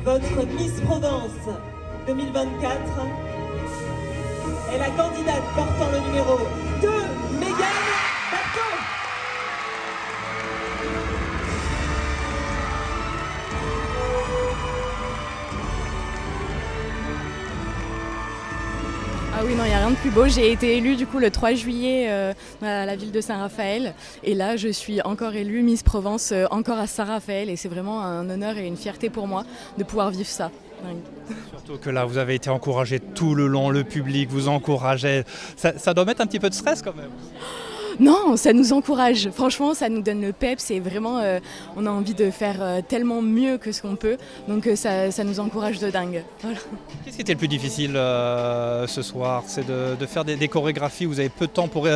votre Miss Provence 2024 est la candidate portant le numéro 2, Mégane Bateau. Ah oui, non, il n'y a rien de plus beau. J'ai été élue du coup le 3 juillet à la ville de Saint-Raphaël. Et là, je suis encore élue Miss Provence, encore à Saint-Raphaël. Et c'est vraiment un honneur et une fierté pour moi de pouvoir vivre ça. Surtout que là, vous avez été encouragé tout le long, le public vous encourageait. Ça doit mettre un petit peu de stress quand même. Non, ça nous encourage. Franchement, ça nous donne le peps. C'est vraiment, on a envie de faire tellement mieux que ce qu'on peut. Donc ça nous encourage de dingue. Voilà. Qu'est-ce qui était le plus difficile ce soir? C'est de faire des chorégraphies où vous avez peu de temps pour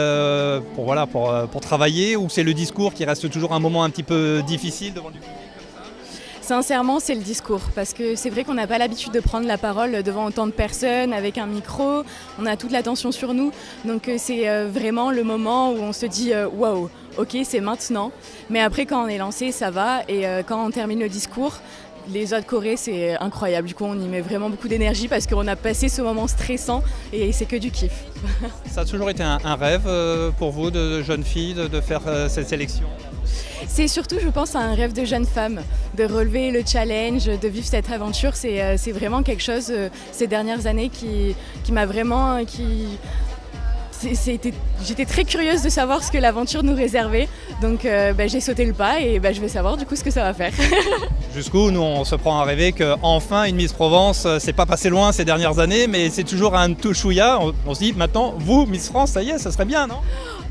travailler, ou c'est le discours qui reste toujours un moment un petit peu difficile devant du public? Sincèrement, c'est le discours, parce que c'est vrai qu'on n'a pas l'habitude de prendre la parole devant autant de personnes, avec un micro, on a toute l'attention sur nous, donc c'est vraiment le moment où on se dit « wow, ok, c'est maintenant », mais après quand on est lancé, ça va, et quand on termine le discours, les autres chorés, c'est incroyable, du coup on y met vraiment beaucoup d'énergie parce qu'on a passé ce moment stressant et c'est que du kiff. Ça a toujours été un rêve pour vous, de jeune fille, de faire cette sélection? C'est surtout, je pense, un rêve de jeune femme, de relever le challenge, de vivre cette aventure. C'est vraiment quelque chose, ces dernières années, qui m'a vraiment... J'étais très curieuse de savoir ce que l'aventure nous réservait, donc j'ai sauté le pas et je vais savoir du coup ce que ça va faire. Jusqu'où nous on se prend à rêver qu'enfin une Miss Provence, c'est pas passé loin ces dernières années, mais c'est toujours un tout chouïa. On se dit maintenant, vous, Miss France, ça y est, ça serait bien, non?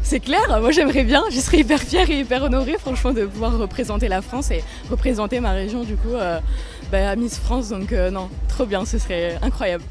C'est clair, moi j'aimerais bien, je serais hyper fière et hyper honorée franchement de pouvoir représenter la France et représenter ma région du coup à Miss France, donc non, trop bien, ce serait incroyable.